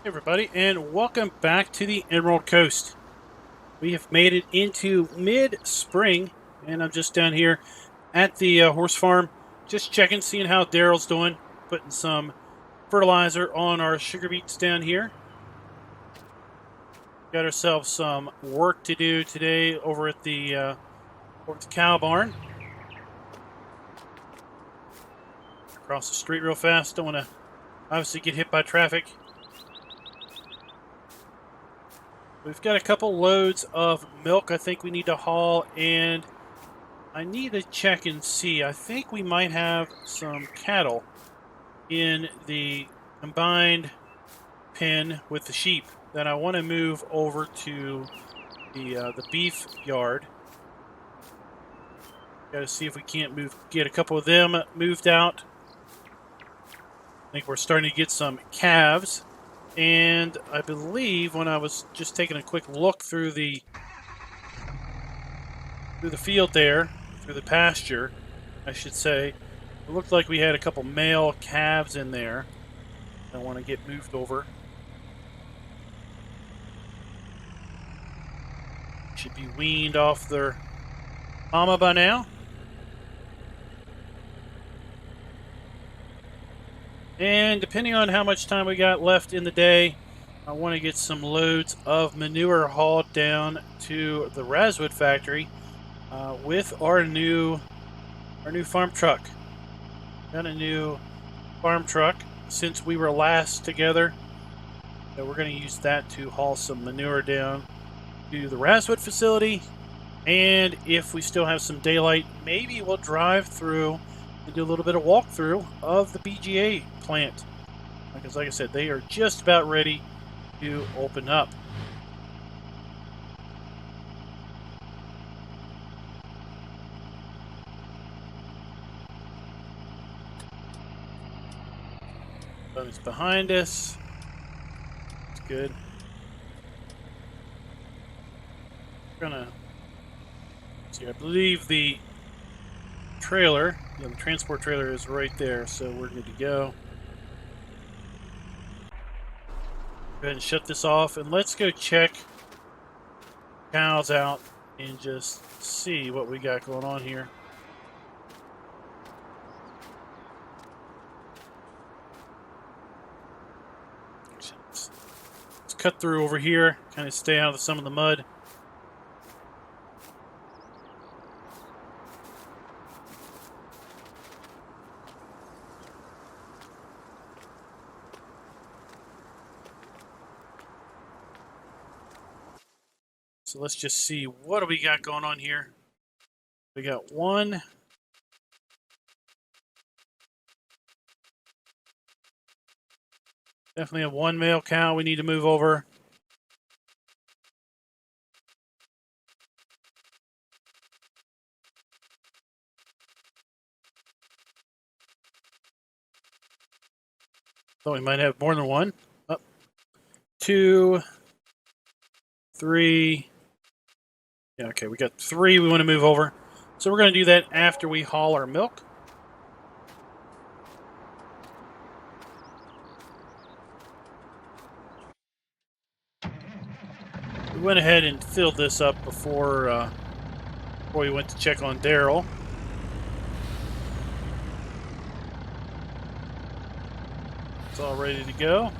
Everybody, and welcome back to the Emerald Coast. We have made it into mid-spring, and I'm just down here at the horse farm, just checking, seeing how Daryl's doing, putting some fertilizer on our sugar beets down here. Got ourselves some work to do today over at the cow barn. Across the street real fast. Don't want to obviously get hit by traffic. We've got a couple loads of milk I think we need to haul, and I need to check and see. I think we might have some cattle in the combined pen with the sheep that I want to move over to the beef yard. Got to see if we can't get a couple of them moved out. I think we're starting to get some calves. And I believe when I was just taking a quick look through the field there, through the pasture, I should say, it looked like we had a couple male calves in there I want to get moved over. Should be weaned off their mama by now. And depending on how much time we got left in the day, I want to get some loads of manure hauled down to the Razwood factory with our new farm truck. Got a new farm truck since we were last together. So we're going to use that to haul some manure down to the Razwood facility. And if we still have some daylight, maybe we'll drive through and do a little bit of walkthrough of the BGA plant. Because like I said, they are just about ready to open up. But it's behind us. It's good. We're gonna see, I believe the trailer, the transport trailer is right there, so we're good to go. Go ahead and shut this off, and let's go check cows out and just see what we got going on here. Let's cut through over here, kind of stay out of some of the mud. So let's just see, what do we got going on here? We got one. Definitely have one male cow we need to move over. So we might have more than one. Up. 2, 3. Yeah, okay, we got 3 we want to move over. So we're going to do that after we haul our milk. We went ahead and filled this up before we went to check on Daryl. It's all ready to go.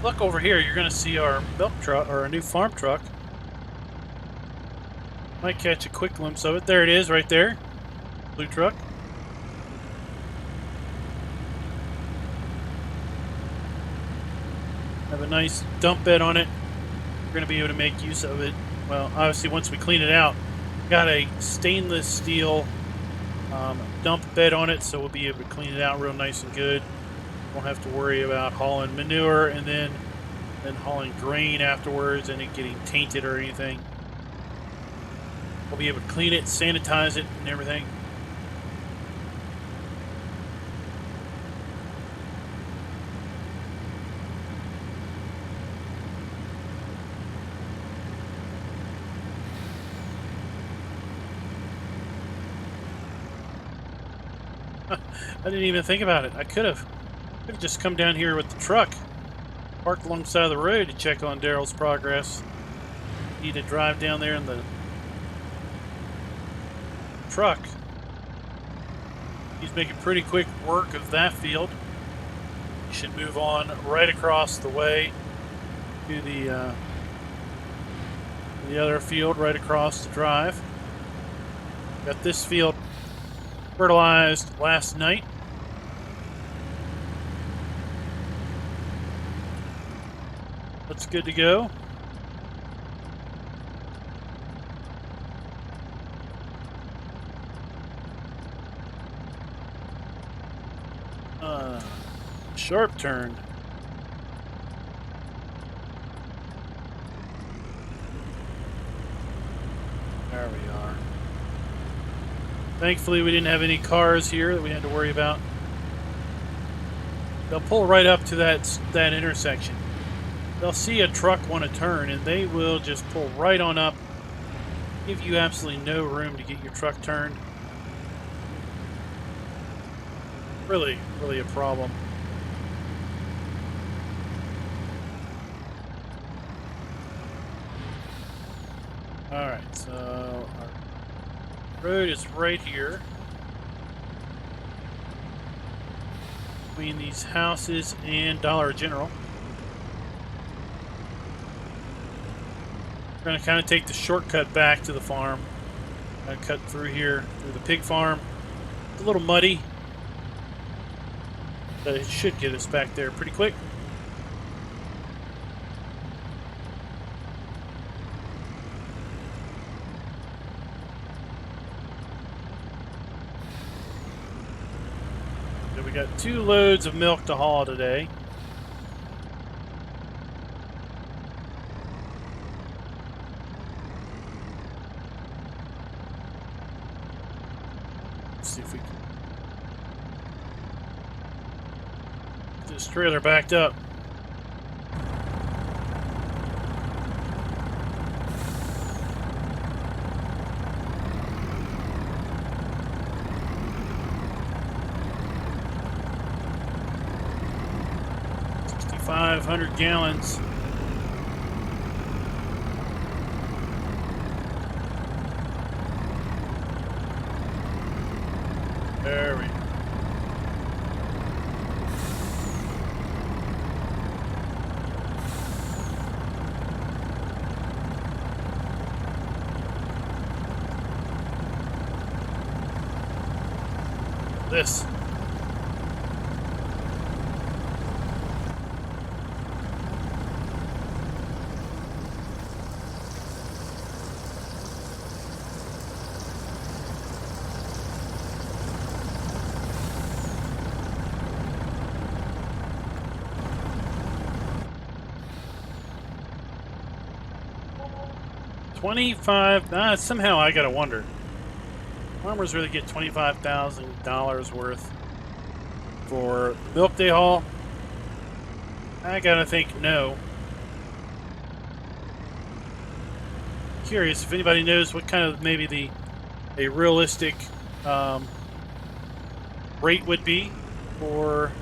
Look over here, you're going to see our milk truck, or our new farm truck. Might catch a quick glimpse of it. There it is, right there. Blue truck. Have a nice dump bed on it. We're going to be able to make use of it. Well, obviously, once we clean it out, got a stainless steel dump bed on it, so we'll be able to clean it out real nice and good. Won't have to worry about hauling manure and then hauling grain afterwards and it getting tainted or anything. We'll be able to clean it, sanitize it, and everything. I didn't even think about it. I could have just come down here with the truck, parked alongside the road to check on Daryl's progress. Need to drive down there in the truck. He's making pretty quick work of that field. He should move on right across the way to the other field right across the drive. Got this field fertilized last night. That's good to go. Sharp turn. There we are. Thankfully, we didn't have any cars here that we had to worry about. They'll pull right up to that intersection. They'll see a truck want to turn, and they will just pull right on up, give you absolutely no room to get your truck turned. Really, really a problem. Alright, so our road is right here. Between these houses and Dollar General. We're going to kind of take the shortcut back to the farm. Going to cut through here, through the pig farm. It's a little muddy, but it should get us back there pretty quick. So we got 2 loads of milk to haul today. See if we can get this trailer backed up. $500 gallons. There we go. This. Somehow I gotta wonder. Farmers really get $25,000 worth for milk they haul? I gotta think no. Curious if anybody knows what kind of maybe a realistic rate would be for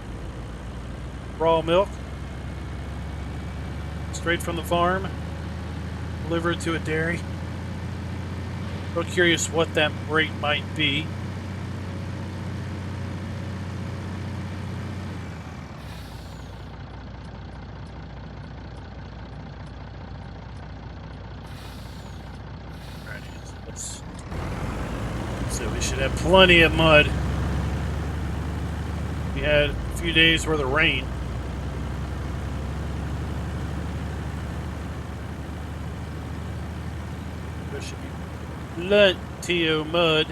raw milk straight from the farm, delivered to a dairy. Real curious what that rate might be. So we should have plenty of mud. We had a few days worth of rain. There should be plenty of mud.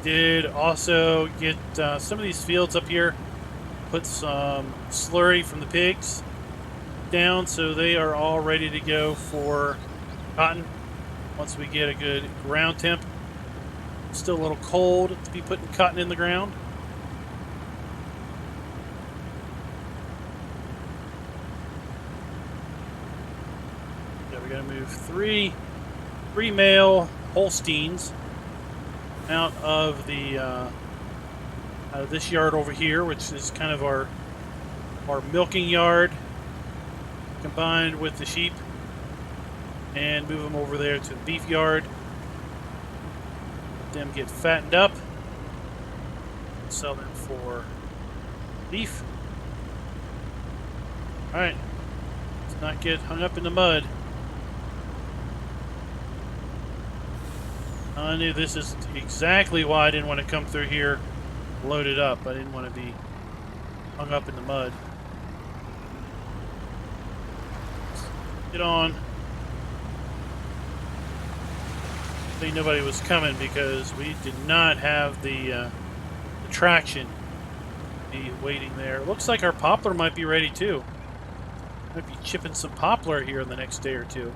Did also get some of these fields up here, put some slurry from the pigs down, so they are all ready to go for cotton once we get a good ground temp. Still a little cold to be putting cotton in the ground. Yeah, we gotta move three male Holsteins out of the out of this yard over here, which is kind of our milking yard, combined with the sheep, and move them over there to the beef yard. Let them get fattened up. Sell them for beef. All right, let's not get hung up in the mud. I knew this is exactly why I didn't want to come through here loaded up. I didn't want to be hung up in the mud. Get on. I think nobody was coming because we did not have the traction to be waiting there. Looks like our poplar might be ready too. Might be chipping some poplar here in the next day or two.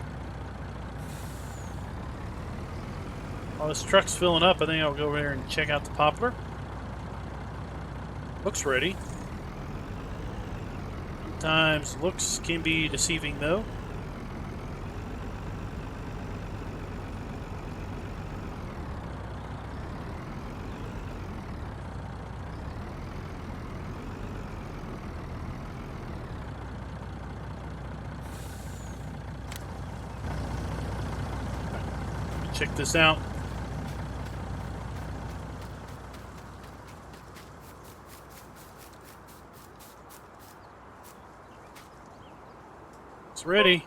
While this truck's filling up, I think I'll go over there and check out the poplar. Looks ready. Sometimes looks can be deceiving though. Check this out. It's ready.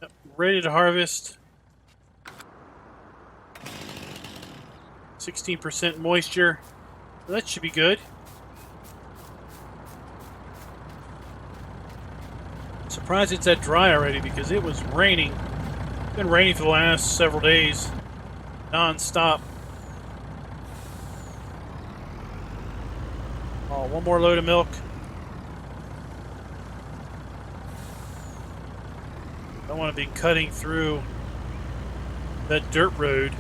Yep, ready to harvest. 16% moisture. Well, that should be good. Surprised it's that dry already because it was raining. It's been raining for the last several days, non-stop. Oh, one more load of milk. I don't want to be cutting through that dirt road.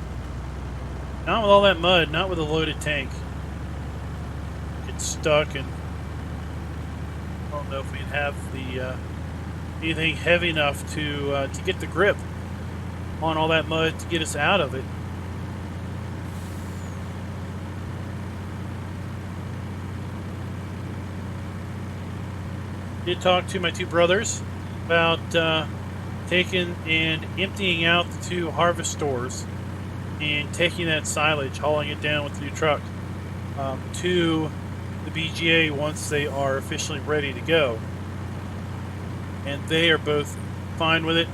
Not with all that mud, not with a loaded tank. Get stuck, and I don't know if we'd have the anything heavy enough to get the grip on all that mud to get us out of it. Did talk to my two brothers about taking and emptying out the two harvest stores and taking that silage, hauling it down with the new truck to the BGA once they are officially ready to go. And they are both fine with it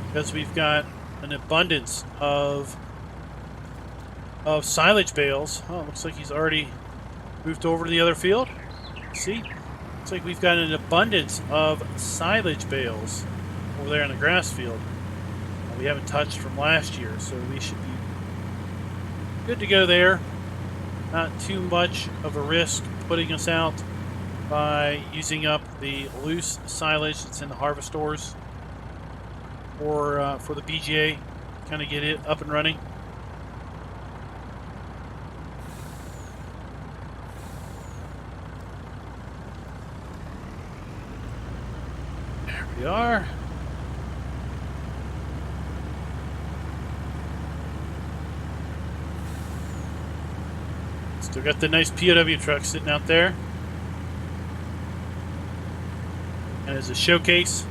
because we've got an abundance of silage bales. Oh, looks like he's already moved over to the other field. See? Looks like we've got an abundance of silage bales over there in the grass field. We haven't touched from last year, so we should be good to go there. Not too much of a risk putting us out by using up the loose silage that's in the harvest stores for the BGA, kind of get it up and running. There we are. Still got the nice POW truck sitting out there. And as a showcase.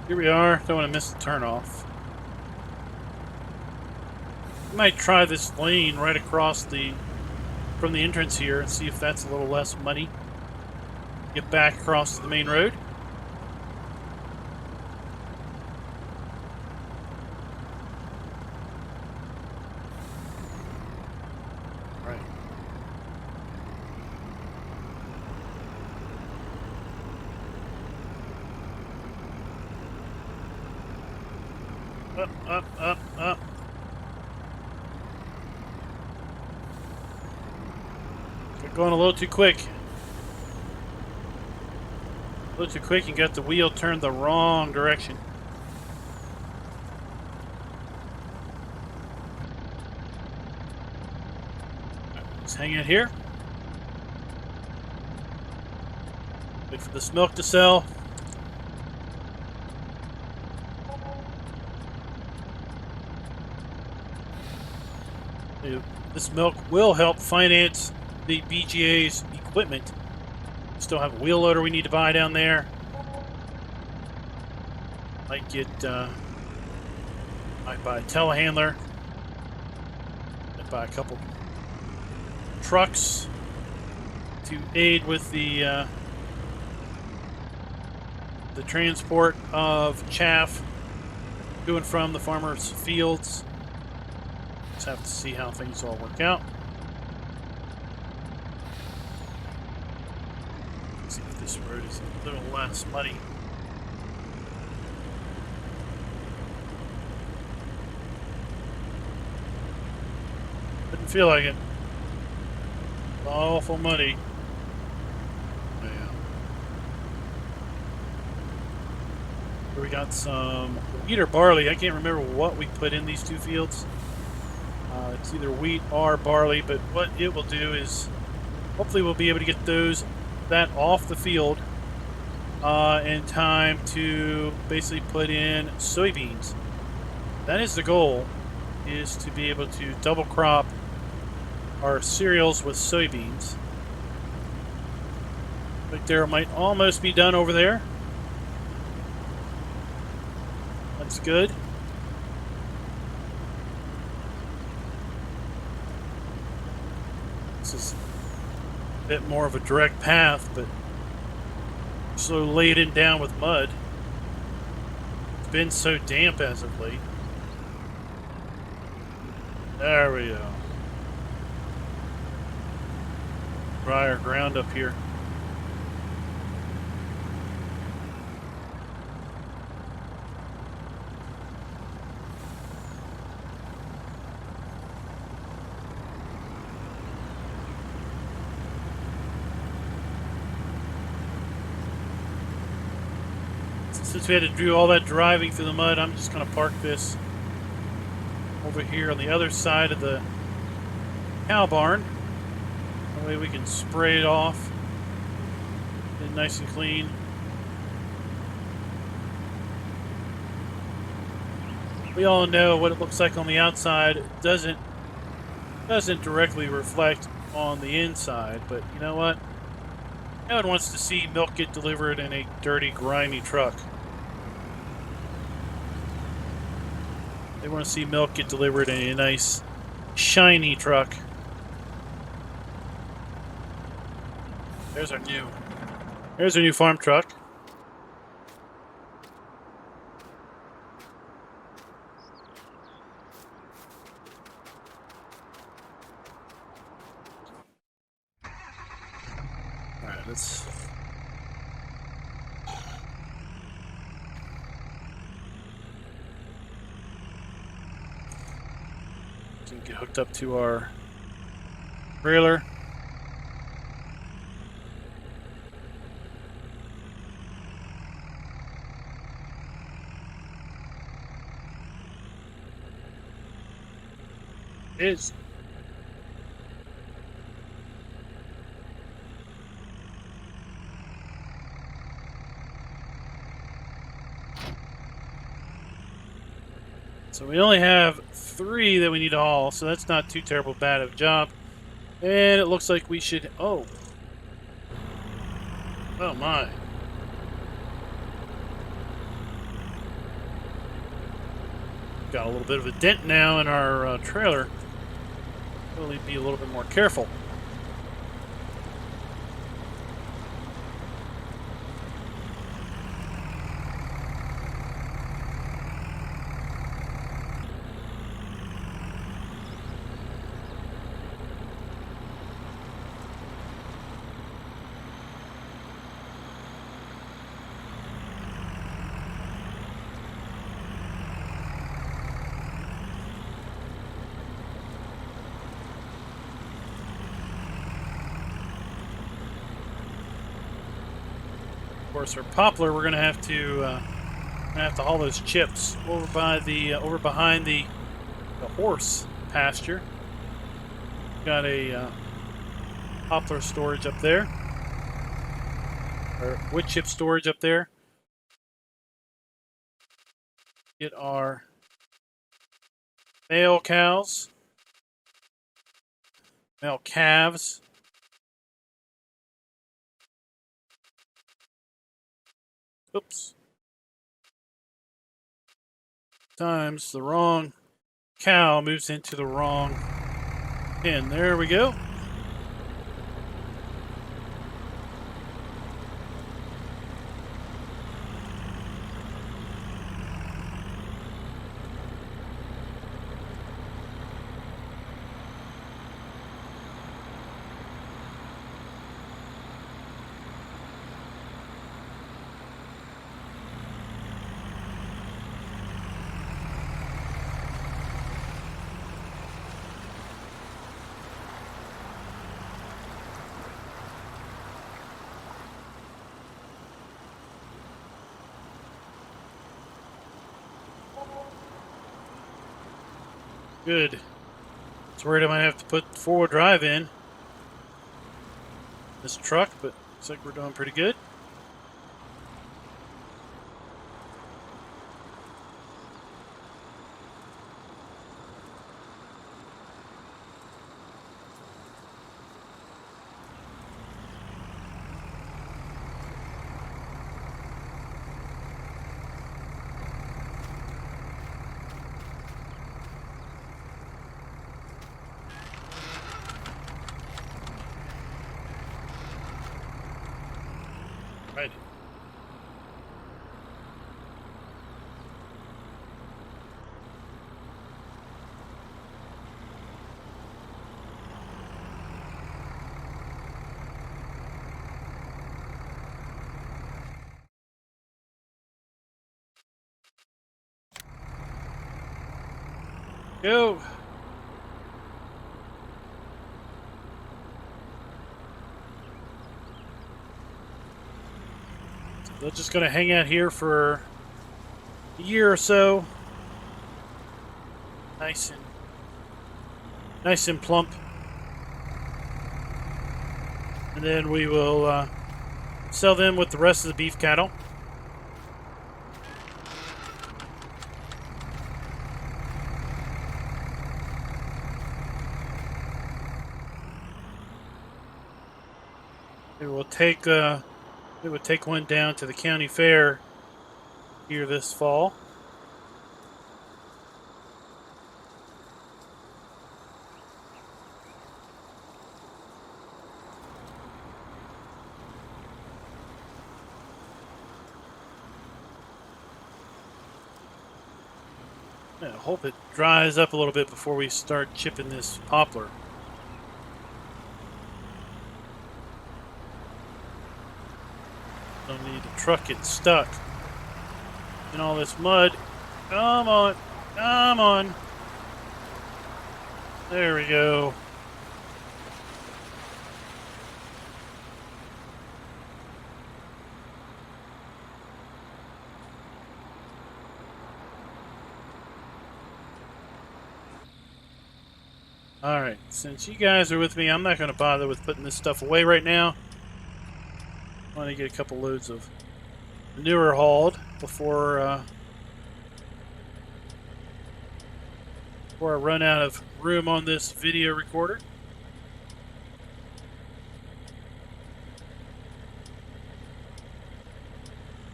Here we are. Don't want to miss the turnoff. Might try this lane right across from the entrance here and see if that's a little less muddy. Get back across to the main road. Right. Up, up, up, up. We're going a little too quick. A little too quick and got the wheel turned the wrong direction. Let's hang it here. Wait for this milk to sell. This milk will help finance the BGA's equipment. Still have a wheel loader we need to buy down there. Might get, might buy a telehandler. Might buy a couple trucks to aid with the transport of chaff to and from the farmers' fields. Just have to see how things all work out. Let's see if this road is a little less muddy. Didn't feel like it. Awful muddy. Yeah. Here we got some wheat or barley. I can't remember what we put in these two fields. It's either wheat or barley, but what it will do is hopefully we'll be able to get that off the field in time to basically put in soybeans. That is the goal, is to be able to double crop our cereals with soybeans. Right there, it might almost be done over there. That's good. This is a bit more of a direct path, but so laden down with mud. It's been so damp as of late. There we go. Drier ground up here. Since we had to do all that driving through the mud, I'm just going to park this over here on the other side of the cow barn. That way we can spray it off. Get it nice and clean. We all know what it looks like on the outside. It doesn't directly reflect on the inside, but you know what? No one wants to see milk get delivered in a dirty, grimy truck. They want to see milk get delivered in a nice, shiny truck. There's our new farm truck. All right, let's. Get hooked up to our trailer. Is so we only have 3 that we need to haul, so that's not too terrible bad of a job. And it looks like we should... Oh my. Got a little bit of a dent now in our trailer. Really be a little bit more careful. course, our poplar, we're gonna have to haul those chips over by the over behind the horse pasture. Got a poplar storage up there, or wood chip storage up there. Get our male cows, male calves. Oops. Times the wrong cow moves into the wrong pen. There we go. Good. I was worried I might have to put four-wheel drive in this truck, but looks like we're doing pretty good. Right. Go. They're just going to hang out here for a year or so. Nice and plump. And then we will sell them with the rest of the beef cattle. We will take we would take one down to the county fair here this fall. I hope it dries up a little bit before we start chipping this poplar. Don't need the truck get stuck in all this mud. Come on, come on. There we go. Alright, since you guys are with me, I'm not going to bother with putting this stuff away right now. I want to get a couple loads of manure hauled before I run out of room on this video recorder.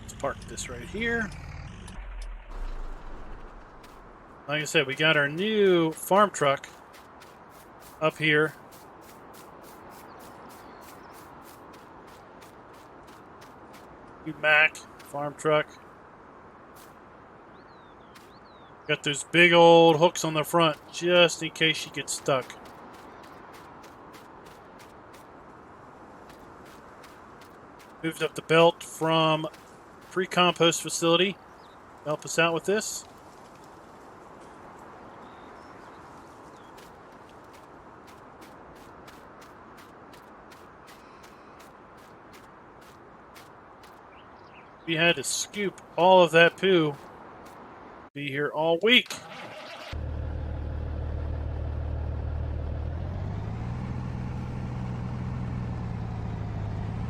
Let's park this right here. Like I said, we got our new farm truck up here. New Mack farm truck. Got those big old hooks on the front just in case she gets stuck. Moved up the belt from pre-compost facility. Help us out with this. We had to scoop all of that poo. Be here all week.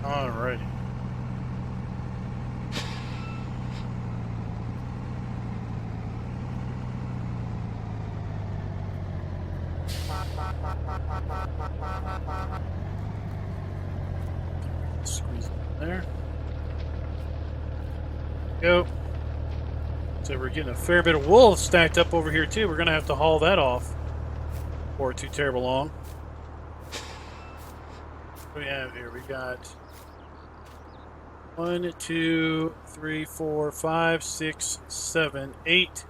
Alrighty. Squeeze it in there. Go. So we're getting a fair bit of wool stacked up over here too. We're gonna have to haul that off before too terrible long. What do we have here? We got 1, 2, 3, 4, 5, 6, 7, 8.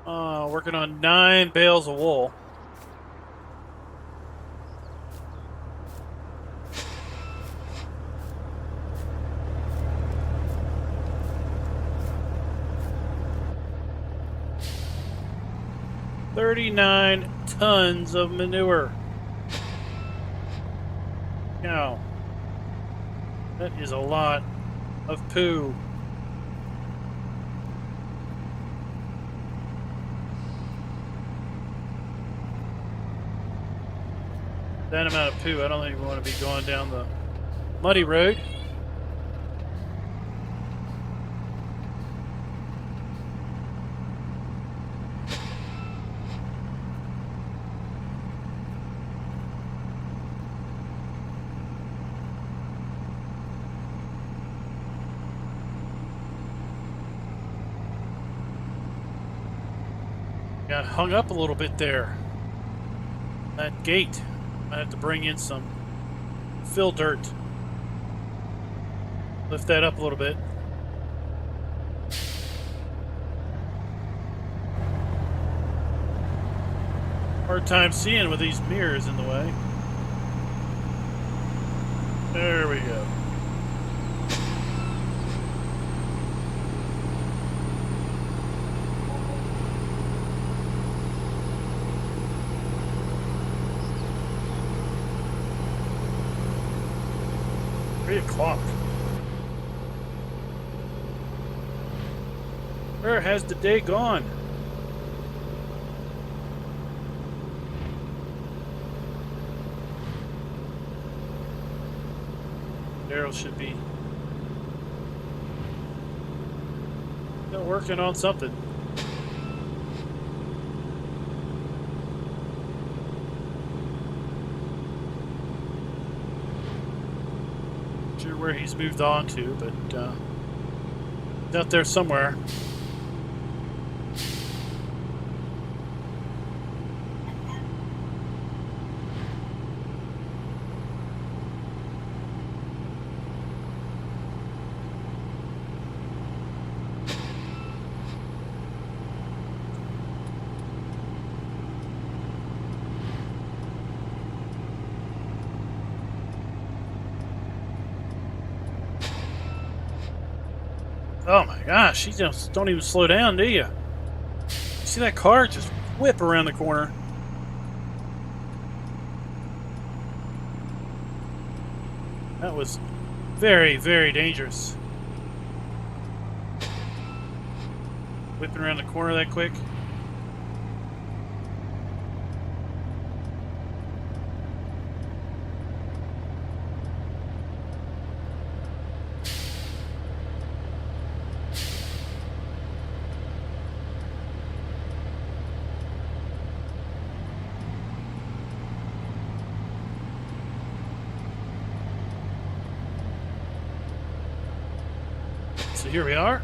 Working on 9 bales of wool. $39 tons of manure. Now, that is a lot of poo. That amount of poo, I don't think we want to be going down the muddy road. Got hung up a little bit there. That gate. I have to bring in some fill dirt. Lift that up a little bit. Hard time seeing with these mirrors in the way. There we go. O'clock. Where has the day gone? Daryl should be still working on something. Where he's moved on to, but it's out there somewhere. Oh my gosh, you just don't even slow down, do you? See that car just whip around the corner. That was very, very dangerous. Whipping around the corner that quick. So here we are.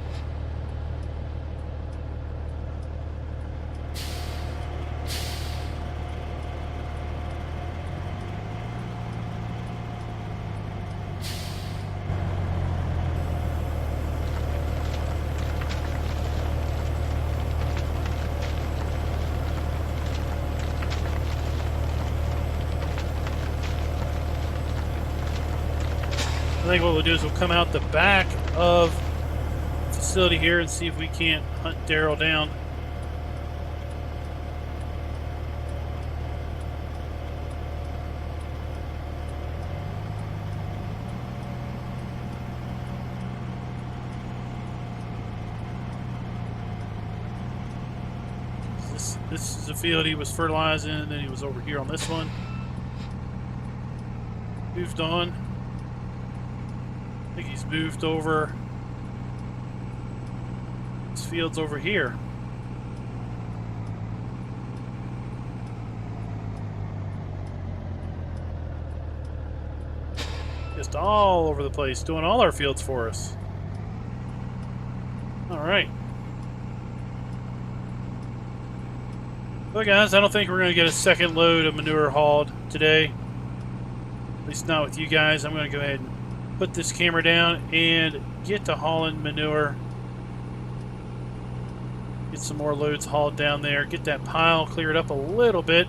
I think what we'll do is we'll come out the back of the facility here and see if we can't hunt Daryl down. This is a field he was fertilizing, and then he was over here on this one. Moved on. I think he's moved over. This field's over here. Just all over the place, doing all our fields for us. All right. Well, guys, I don't think we're going to get a second load of manure hauled today. At least not with you guys. I'm going to go ahead and put this camera down and get to hauling manure. Get some more loads hauled down there. Get that pile cleared up a little bit.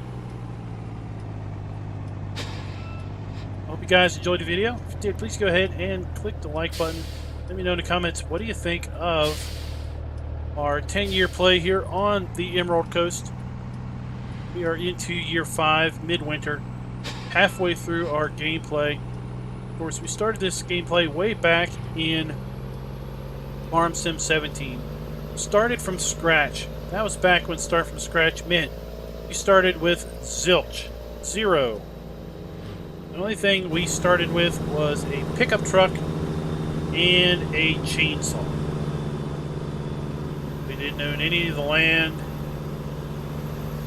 I hope you guys enjoyed the video. If you did, please go ahead and click the like button. Let me know in the comments, what do you think of our 10-year play here on the Emerald Coast? We are into year 5, midwinter, halfway through our gameplay. Of course, we started this gameplay way back in Farm Sim 17. Started from scratch. That was back when start from scratch meant we started with zilch, 0. The only thing we started with was a pickup truck and a chainsaw. We didn't own any of the land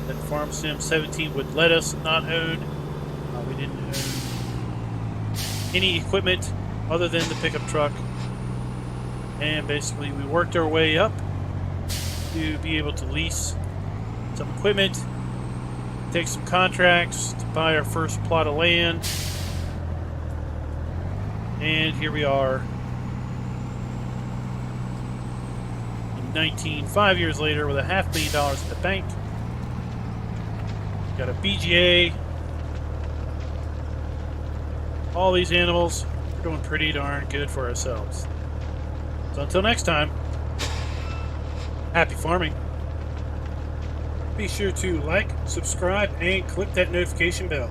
that Farm Sim 17 would let us not own. We didn't own any equipment other than the pickup truck. And basically we worked our way up to be able to lease some equipment, take some contracts to buy our first plot of land. And here we are in 5 years later with $500,000 in the bank. Got a BGA. All these animals are doing pretty darn good for ourselves. So until next time, happy farming. Be sure to like, subscribe, and click that notification bell.